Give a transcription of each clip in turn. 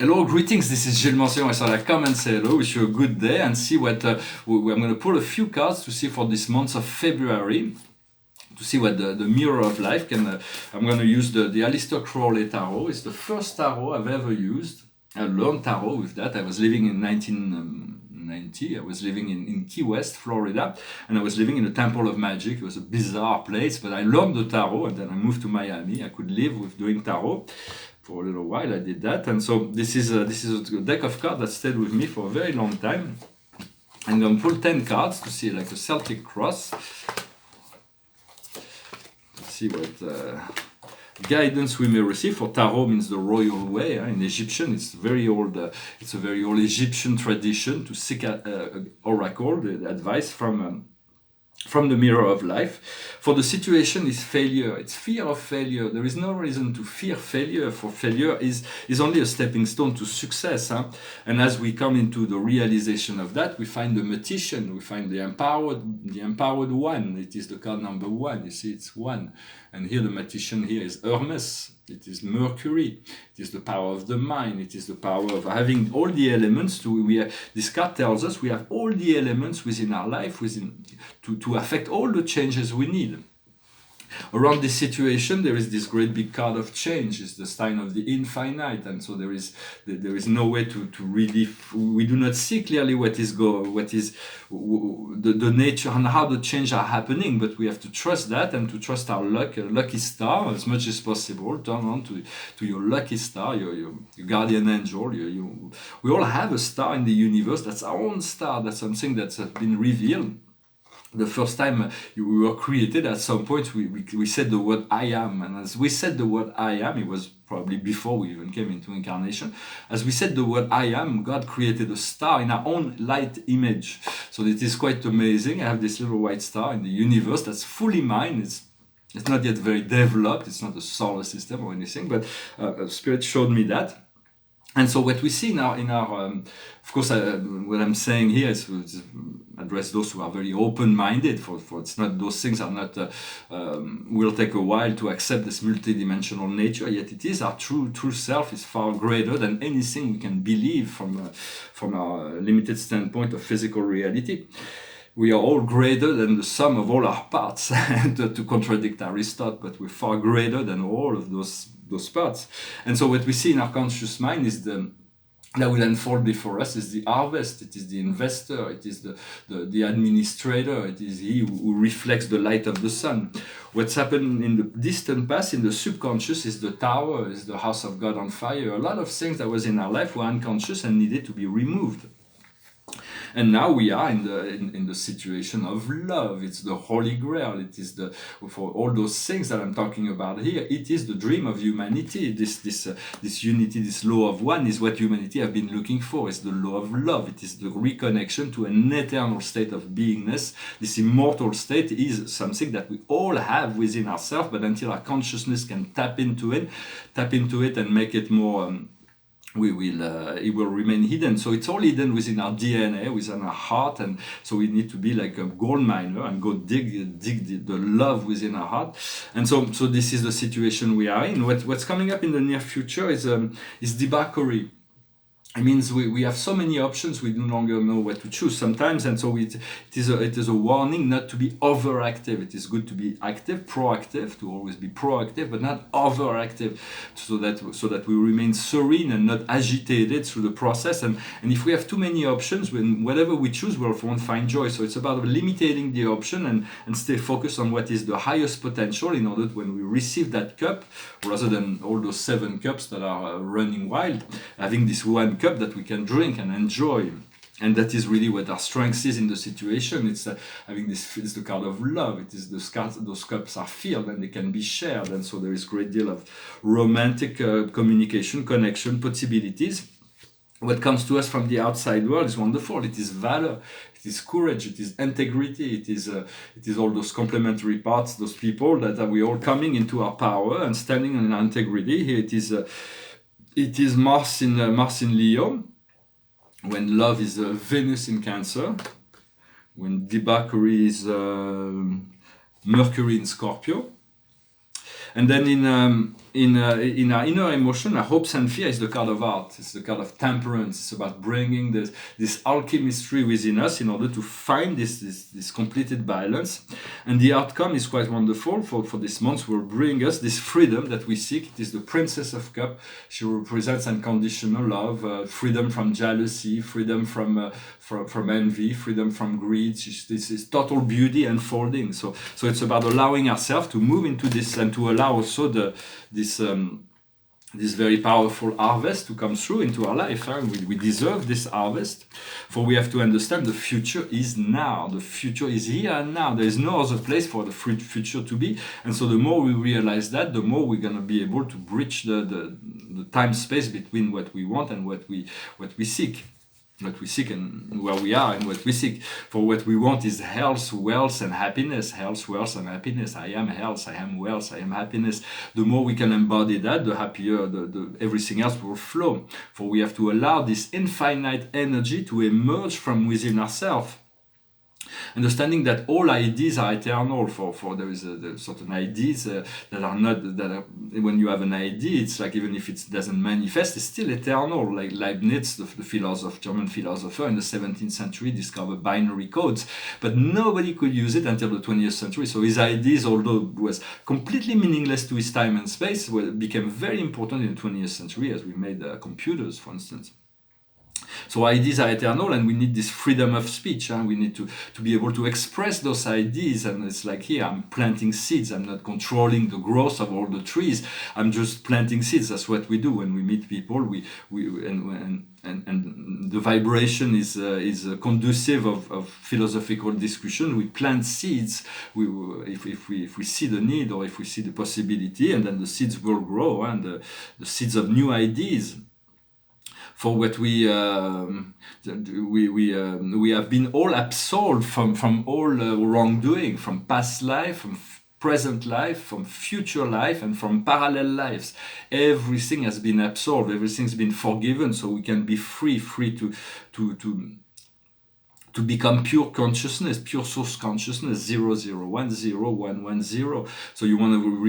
Hello, greetings. This is Gilles Mention. I thought I'd come and say hello, wish you a good day, and see what I'm going to pull a few cards to see for this month of February, to see what the mirror of life can. I'm going to use the Aleister Crowley tarot. It's the first tarot I've ever used. I learned tarot with that. I was living in 1990. I was living in Key West, Florida, and I was living in the Temple of Magic. It was a bizarre place, but I learned the tarot, and then I moved to Miami. I could live with doing tarot. For a little while I did that, and so this is a deck of cards that stayed with me for a very long time. I'm going to pull 10 cards to see like a Celtic cross. Let's see what guidance we may receive. For tarot means the royal way. In Egyptian, it's very old. It's a very old Egyptian tradition to seek oracle, the advice from the mirror of life. For the situation is failure. It's fear of failure. There is no reason to fear failure, for failure is only a stepping stone to success. And as we come into the realization of that, we find the magician, we find the empowered one. It is the card number 1. You see, it's 1. And here the magician here is Hermes. It is Mercury. It is the power of the mind. It is the power of having all the elements. This card tells us we have all the elements within our life, to affect all the changes we need. Around this situation, there is this great big card of change. It's the sign of the infinite, and so there is no way to really. We do not see clearly what is the nature and how the change are happening, but we have to trust that and to trust our lucky star as much as possible. Turn on to your lucky star, your guardian angel. We all have a star in the universe. That's our own star. That's something that's been revealed. The first time we were created, at some point we said the word I am, and as we said the word I am, it was probably before we even came into incarnation. As we said the word I am, God created a star in our own light image. So it is quite amazing. I have this little white star in the universe that's fully mine. It's not yet very developed. It's not a solar system or anything, but Spirit showed me that. And so what we see now in our, of course, what I'm saying here is address those who are very open-minded. For it's not, those things are not, will take a while to accept this multidimensional nature. Yet it is our true self is far greater than anything we can believe from our limited standpoint of physical reality. We are all greater than the sum of all our parts, to contradict Aristotle, but we're far greater than all of those parts. And so what we see in our conscious mind is that will unfold before us is the harvest. It is the investor. It is the administrator. It is he who reflects the light of the sun. What's happened in the distant past, in the subconscious, is the tower, is the house of God on fire. A lot of things that was in our life were unconscious and needed to be removed. And now we are in the situation of love. It's the Holy Grail. It is for all those things that I'm talking about here. It is the dream of humanity. This unity, this law of one, is what humanity have been looking for. It's the law of love. It is the reconnection to an eternal state of beingness. This immortal state is something that we all have within ourselves, but until our consciousness can tap into it, and make it more. It will remain hidden. So it's all hidden within our DNA, within our heart, and so we need to be like a gold miner and go dig the love within our heart. And so this is the situation we are in. What's coming up in the near future is debauchery. It means we have so many options, we no longer know what to choose sometimes, and so it is a warning not to be overactive. It is good to be active, proactive, to always be proactive, but not overactive, so that we remain serene and not agitated through the process. And if we have too many options, when whatever we choose, we won't find joy. So it's about limiting the option and stay focused on what is the highest potential, in order that when we receive that cup, rather than all those 7 cups that are running wild, having this one cup that we can drink and enjoy. And that is really what our strength is in the situation. It's having this. It's the card of love. It is those cups are filled and they can be shared. And so there is a great deal of romantic communication, connection, possibilities. What comes to us from the outside world is wonderful. It is valor, it is courage, it is integrity, it is all those complementary parts, those people that are we all coming into our power and standing in our integrity. Here it is Mars in Leo, when love is Venus in Cancer, when debauchery is Mercury in Scorpio, and then in our inner emotion, our hopes and fear is the card of art. It's the card of temperance. It's about bringing this alchemistry within us in order to find this completed balance. And the outcome is quite wonderful. For this month will bring us this freedom that we seek. It is the Princess of Cups. She represents unconditional love, freedom from jealousy, freedom from envy, freedom from greed. This is total beauty unfolding. So it's about allowing ourselves to move into this and to allow also this very powerful harvest to come through into our life. We deserve this harvest, for we have to understand the future is now. The future is here and now. There is no other place for the future to be. And so the more we realize that, the more we're going to be able to bridge the time space between what we want and what we seek. What we seek and where we are and what we seek. For what we want is health, wealth, and happiness. Health, wealth, and happiness. I am health, I am wealth, I am happiness. The more we can embody that, the happier everything else will flow. For we have to allow this infinite energy to emerge from within ourselves. Understanding that all ideas are eternal. For there is certain ideas that are not, when you have an idea, it's like even if it doesn't manifest, it's still eternal. Like Leibniz, the German philosopher in the 17th century, discovered binary codes, but nobody could use it until the 20th century. So his ideas, although it was completely meaningless to his time and space, became very important in the 20th century as we made computers, for instance. So ideas are eternal, and we need this freedom of speech. We need to be able to express those ideas. And it's like here, I'm planting seeds. I'm not controlling the growth of all the trees. I'm just planting seeds. That's what we do when we meet people. And the vibration is conducive of philosophical discussion. We plant seeds. If we see the need or if we see the possibility, and then the seeds will grow, and the seeds of new ideas. For what we have been all absolved from all wrongdoing, from past life, from present life, from future life, and from parallel lives. Everything has been absolved. Everything's been forgiven, so we can be free to become pure consciousness, pure source consciousness, 0010110. So you want to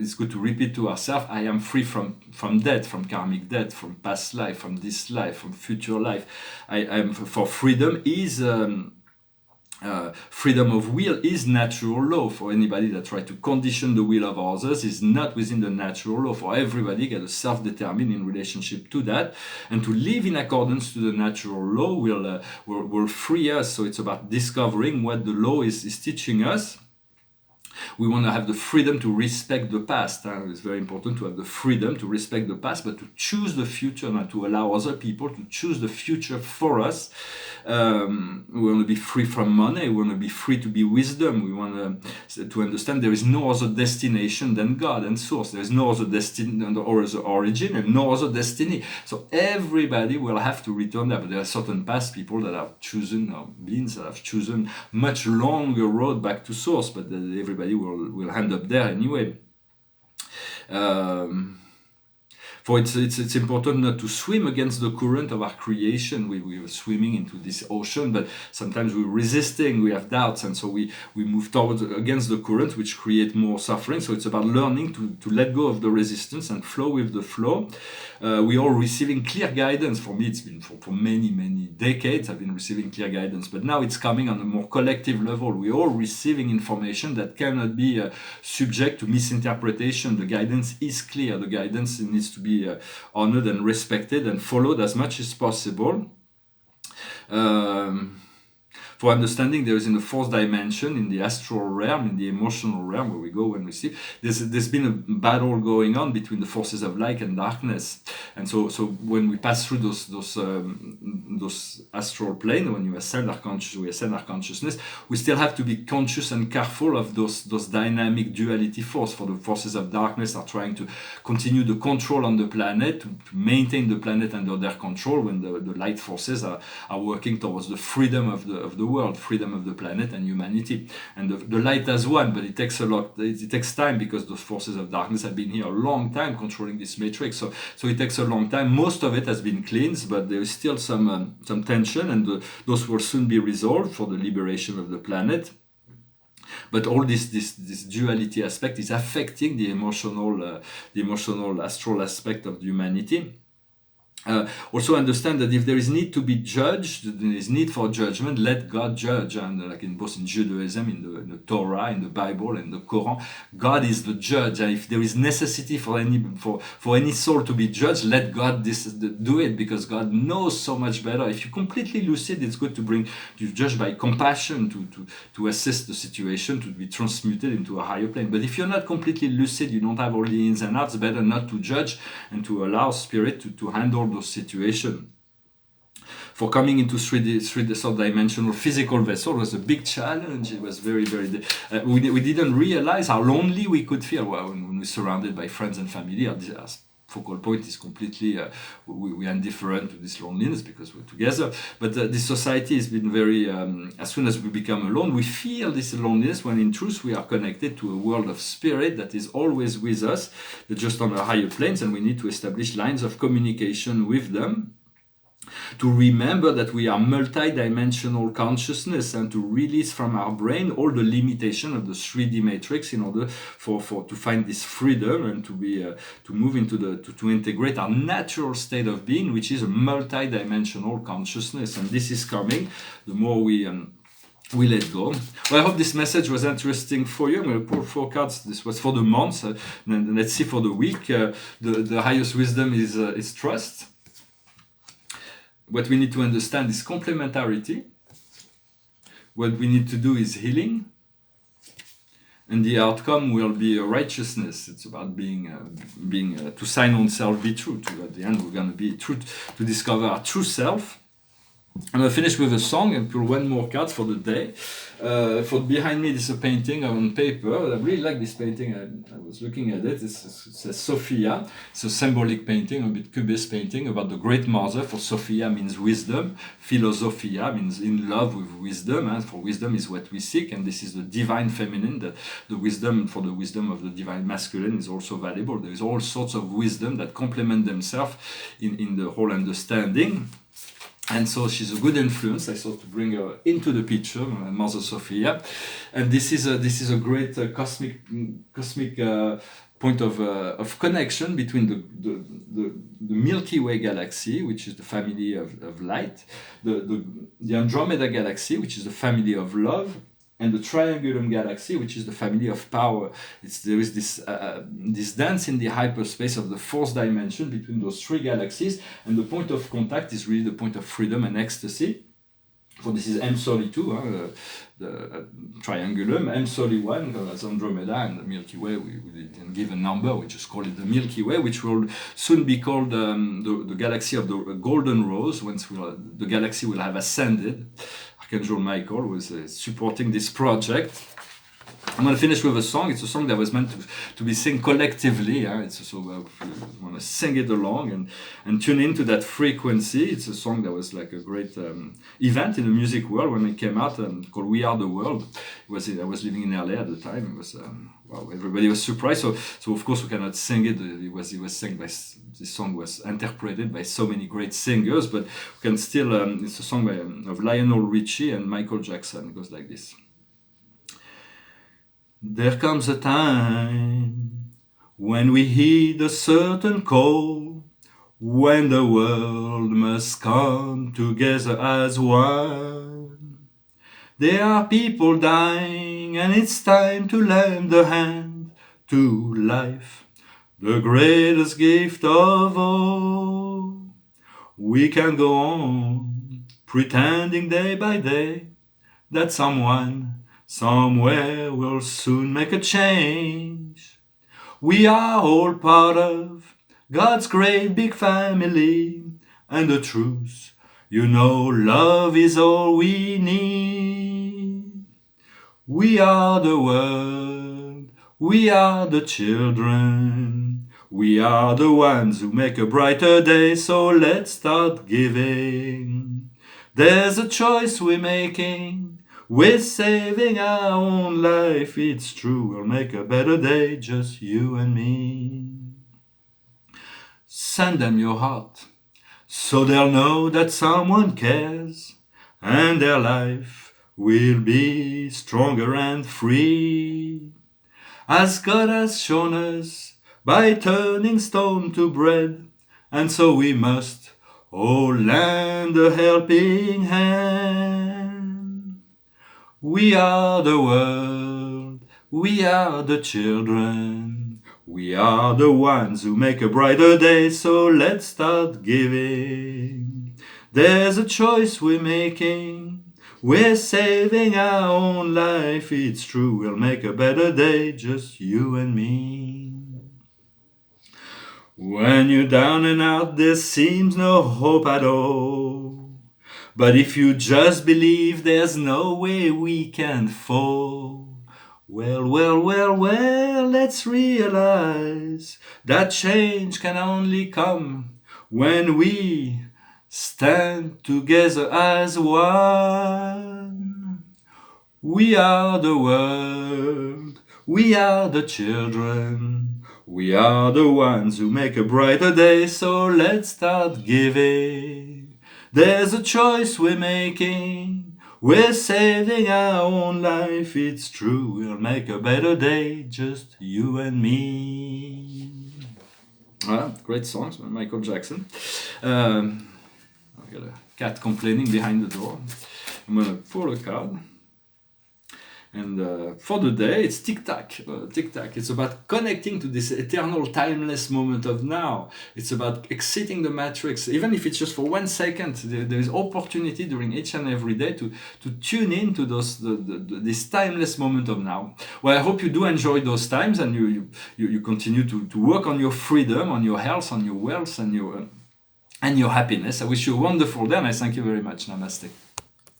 it's good to repeat to ourselves, I am free from death, from karmic death, from past life, from this life, from future life. For freedom is freedom of will is natural law. For anybody that tries to condition the will of others is not within the natural law. For everybody get a self-determined in relationship to that, and to live in accordance to the natural law will free us. So it's about discovering what the law is teaching us. We want to have the freedom to respect the past. It's very important to have the freedom to respect the past, but to choose the future, not to allow other people to choose the future for us. We want to be free from money. We want to be free to be wisdom. We want to understand there is no other destination than God and Source. There is no other destiny or other origin and no other destiny. So everybody will have to return there. But there are certain past people that have chosen, or beings that have chosen much longer road back to Source, but everybody will end up there anyway. For it's important not to swim against the current of our creation. We are swimming into this ocean, but sometimes we're resisting, we have doubts, and so we move towards against the current, which create more suffering. So it's about learning to let go of the resistance and flow with the flow. We are receiving clear guidance. For me, it's been for many decades I've been receiving clear guidance, but now it's coming on a more collective level. We're all receiving information that cannot be subject to misinterpretation. The guidance is clear. The guidance needs to be honored and respected and followed as much as possible. For understanding, there is in the fourth dimension, in the astral realm, in the emotional realm where we go when we sleep, there's been a battle going on between the forces of light and darkness. And so when we pass through those astral plane, when we ascend our consciousness, we still have to be conscious and careful of those dynamic duality force. For the forces of darkness are trying to continue the control on the planet, to maintain the planet under their control, when the light forces are working towards the freedom of the world, freedom of the planet and humanity. And the light has won, but it takes a lot. It takes time, because those forces of darkness have been here a long time controlling this matrix. So it takes a long time. Most of it has been cleansed, but there is still some tension, and those will soon be resolved for the liberation of the planet. But all this duality aspect is affecting the emotional astral aspect of the humanity. Also understand that if there is need to be judged, there is need for judgment, let God judge. And like in both in Judaism, in the Torah, in the Bible, and the Quran, God is the judge. And if there is necessity for any soul to be judged, let God do it, because God knows so much better. If you're completely lucid, it's good to judge by compassion, to assess the situation, to be transmuted into a higher plane. But if you're not completely lucid, you don't have all the ins and outs, better not to judge and to allow spirit to handle those situations. For coming into 3D third dimensional physical vessel was a big challenge. It was very, very. We didn't realize how lonely we could feel when we're surrounded by friends and family. Our focal point is completely. We are indifferent to this loneliness because we're together. But this society has been very. As soon as we become alone, we feel this loneliness, when in truth we are connected to a world of spirit that is always with us, just on a higher planes, and we need to establish lines of communication with them, to remember that we are multi-dimensional consciousness, and to release from our brain all the limitation of the 3D matrix, in order to find this freedom and to move into to integrate our natural state of being, which is a multi-dimensional consciousness. And this is coming the more we let go. Well, I hope this message was interesting for you. I'm going to pull 4 cards. This was for the month. And let's see for the week. The highest wisdom is trust. What we need to understand is complementarity. What we need to do is healing. And the outcome will be righteousness. It's about being to sign oneself, be true. At the end, we're going to be true, to discover our true self. I'm going to finish with a song and pull 1 more card for the day. For behind me, this is a painting on paper. I really like this painting. I was looking at it. It says Sophia. It's a symbolic painting, a bit cubist painting about the Great Mother. For Sophia means wisdom. Philosophia means in love with wisdom. And for wisdom is what we seek. And this is the divine feminine. The wisdom of the divine masculine is also valuable. There is all sorts of wisdom that complement themselves in the whole understanding. And so she's a good influence. I thought to bring her into the picture, Mother Sophia. And this is a great cosmic point of connection between the Milky Way galaxy, which is the family of light, the Andromeda galaxy, which is the family of love, and the Triangulum galaxy, which is the family of power. There is this dance in the hyperspace of the 4th dimension between those 3 galaxies, and the point of contact is really the point of freedom and ecstasy. So this is M Soli 2, the Triangulum, M Soli 1, as Andromeda, and the Milky Way, we didn't give a number, we just call it the Milky Way, which will soon be called the galaxy of the Golden Rose, once the galaxy will have ascended. Archangel Michael was supporting this project. I'm going to finish with a song. It's a song that was meant to be sung collectively. So I want to sing it along and tune into that frequency. It's a song that was like a great event in the music world when it came out, called We Are the World. I was living in LA at the time. It was wow, everybody was surprised. So of course we cannot sing it. It was sang by, this song was interpreted by so many great singers, but we can still. It's a song of Lionel Richie and Michael Jackson. It goes like this. There comes a time when we heed a certain call, when the world must come together as one. There are people dying, and it's time to lend a hand to life, the greatest gift of all. We can go on pretending day by day that someone somewhere will soon make a change. We are all part of God's great big family, and the truth, love is all we need. We are the world, we are the children, we are the ones who make a brighter day, so let's start giving. There's a choice we're making. We're saving our own life, it's true, we'll make a better day, just you and me. Send them your heart, so they'll know that someone cares, and their life we'll be stronger and free. As God has shown us by turning stone to bread, and so we must all lend a helping hand. We are the world, we are the children, we are the ones who make a brighter day, so let's start giving. There's a choice we're making, we're saving our own life, it's true, we'll make a better day, just you and me. When you're down and out, there seems no hope at all. But if you just believe, there's no way we can fall. Well, well, well, well, let's realize that change can only come when we stand together as one. We are the world, we are the children, we are the ones who make a brighter day, so let's start giving. There's a choice we're making, we're saving our own life, it's true, we'll make a better day, just you and me. Great songs by Michael Jackson. I got a cat complaining behind the door. I'm gonna pull a card. And for the day, it's tic-tac. Tic-tac. It's about connecting to this eternal, timeless moment of now. It's about exiting the matrix. Even if it's just for 1 second, there is opportunity during each and every day to tune in to this timeless moment of now. Well, I hope you do enjoy those times and you continue to work on your freedom, on your health, on your wealth, and your happiness. I wish you a wonderful day, and I thank you very much. Namaste.